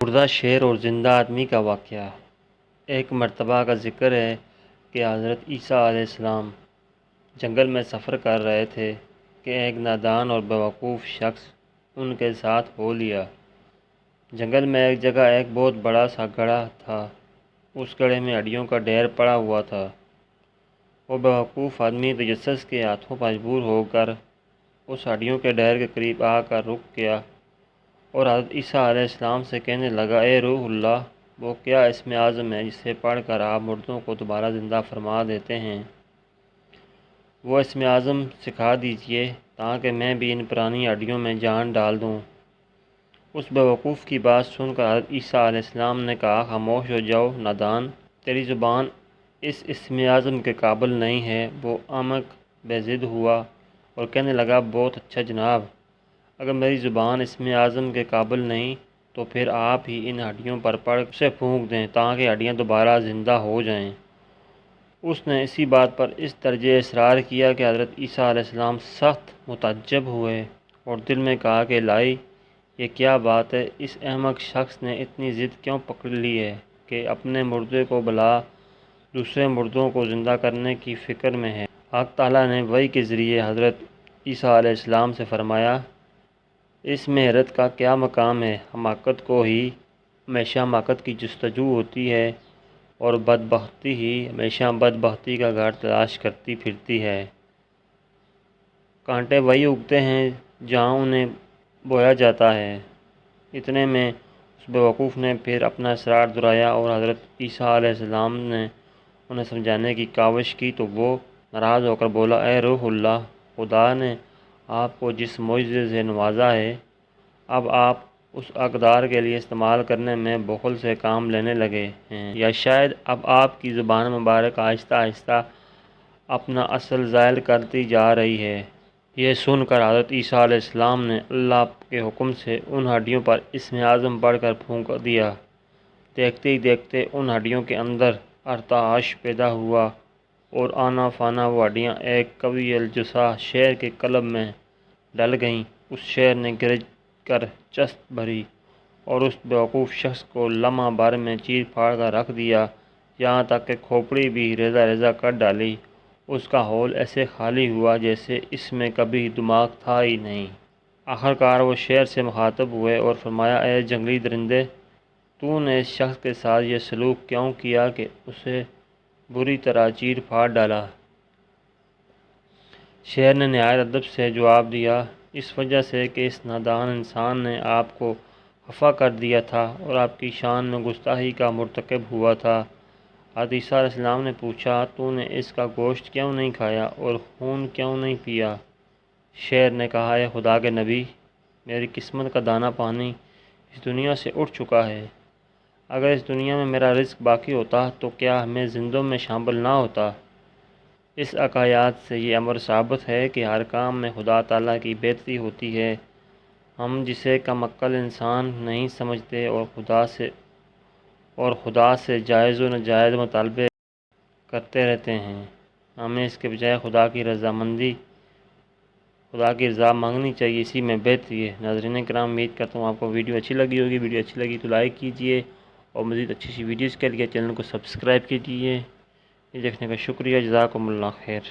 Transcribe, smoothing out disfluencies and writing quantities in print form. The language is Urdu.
مردہ شیر اور زندہ آدمی کا واقعہ۔ ایک مرتبہ کا ذکر ہے کہ حضرت عیسیٰ علیہ السلام جنگل میں سفر کر رہے تھے کہ ایک نادان اور بیوقوف شخص ان کے ساتھ ہو لیا۔ جنگل میں ایک جگہ ایک بہت بڑا سا گڑھا تھا۔ اس گڑھے میں ہڈیوں کا ڈھیر پڑا ہوا تھا۔ وہ بیوقوف آدمی تجسس کے ہاتھوں مجبور ہو کر اس ہڈیوں کے ڈھیر کے قریب آ کر رک گیا اور حضرت عیسیٰ علیہ السلام سے کہنے لگا، اے روح اللہ، وہ کیا اسم اعظم ہے جسے پڑھ کر آپ مردوں کو دوبارہ زندہ فرما دیتے ہیں؟ وہ اسم اعظم سکھا دیجئے تاکہ میں بھی ان پرانی ہڈیوں میں جان ڈال دوں۔ اس بیوقوف کی بات سن کر حضرت عیسیٰ علیہ السلام نے کہا، خاموش ہو جاؤ نادان، تیری زبان اس اسم اعظم کے قابل نہیں ہے۔ وہ احمق بے ضد ہوا اور کہنے لگا، بہت اچھا جناب، اگر میری زبان اسم اعظم کے قابل نہیں تو پھر آپ ہی ان ہڈیوں پر پڑھ اسے پھونک دیں تاکہ ہڈیاں دوبارہ زندہ ہو جائیں۔ اس نے اسی بات پر اس درجے اصرار کیا کہ حضرت عیسیٰ علیہ السلام سخت متعجب ہوئے اور دل میں کہا کہ الہی، یہ کیا بات ہے، اس احمق شخص نے اتنی ضد کیوں پکڑ لی ہے کہ اپنے مردے کو بلا دوسرے مردوں کو زندہ کرنے کی فکر میں ہے۔ حق تعالیٰ نے وحی کے ذریعے حضرت عیسیٰ علیہ السلام سے فرمایا، اس میں حیرت کا کیا مقام ہے؟ حماقت کو ہی ہمیشہ حماقت کی جستجو ہوتی ہے اور بدبختی ہی ہمیشہ بدبختی کا گھر تلاش کرتی پھرتی ہے۔ کانٹے وہی اگتے ہیں جہاں انہیں بویا جاتا ہے۔ اتنے میں اس بیوقوف نے پھر اپنا اصرار دہرایا اور حضرت عیسیٰ علیہ السلام نے انہیں سمجھانے کی کاوش کی تو وہ ناراض ہو کر بولا، اے روح اللہ، خدا نے آپ کو جس معجزے سے نوازا ہے، اب آپ اس اقدار کے لیے استعمال کرنے میں بخل سے کام لینے لگے ہیں، یا شاید اب آپ کی زبان مبارک آہستہ آہستہ اپنا اصل زائل کرتی جا رہی ہے۔ یہ سن کر حضرت عیسیٰ علیہ السلام نے اللہ کے حکم سے ان ہڈیوں پر اسم اعظم پڑھ کر پھونک دیا۔ دیکھتے ہی دیکھتے ان ہڈیوں کے اندر ارتعاش پیدا ہوا اور آنا فانا وہ ہڈیاں ایک قوی الجثہ شیر کے قلب میں ڈل گئیں۔ اس شیر نے گرج کر چست بھری اور اس بیوقوف شخص کو لمحہ بھر میں چیر پھاڑ کر رکھ دیا، یہاں تک کہ کھوپڑی بھی ریزہ ریزہ کر ڈالی۔ اس کا ہول ایسے خالی ہوا جیسے اس میں کبھی دماغ تھا ہی نہیں۔ آخرکار وہ شیر سے مخاطب ہوئے اور فرمایا، اے جنگلی درندے، تو نے اس شخص کے ساتھ یہ سلوک کیوں کیا کہ اسے بری طرح چیر پھاڑ ڈالا؟ شیر نے نہایت ادب سے جواب دیا، اس وجہ سے کہ اس نادان انسان نے آپ کو خفا کر دیا تھا اور آپ کی شان میں گستاخی کا مرتکب ہوا تھا۔ حضرت عیسیٰ علیہ السلام نے پوچھا، تو نے اس کا گوشت کیوں نہیں کھایا اور خون کیوں نہیں پیا؟ شیر نے کہا، اے خدا کے نبی، میری قسمت کا دانہ پانی اس دنیا سے اٹھ چکا ہے۔ اگر اس دنیا میں میرا رزق باقی ہوتا تو کیا میں زندوں میں شامل نہ ہوتا؟ اس حکایات سے یہ امر ثابت ہے کہ ہر کام میں خدا تعالیٰ کی بہتری ہوتی ہے۔ ہم جسے کم عقل انسان نہیں سمجھتے اور خدا سے جائز و ناجائز مطالبے کرتے رہتے ہیں، ہمیں اس کے بجائے خدا کی رضا مانگنی چاہیے، اسی میں بہتری ہے۔ ناظرین کرام، امید کرتا ہوں آپ کو ویڈیو اچھی لگی ہوگی۔ ویڈیو اچھی لگی تو لائک کیجئے اور مزید اچھی ویڈیوز کے لیے چینل کو سبسکرائب کیجئے۔ یہ دیکھنے کا شکریہ، جزاکم اللہ خیر۔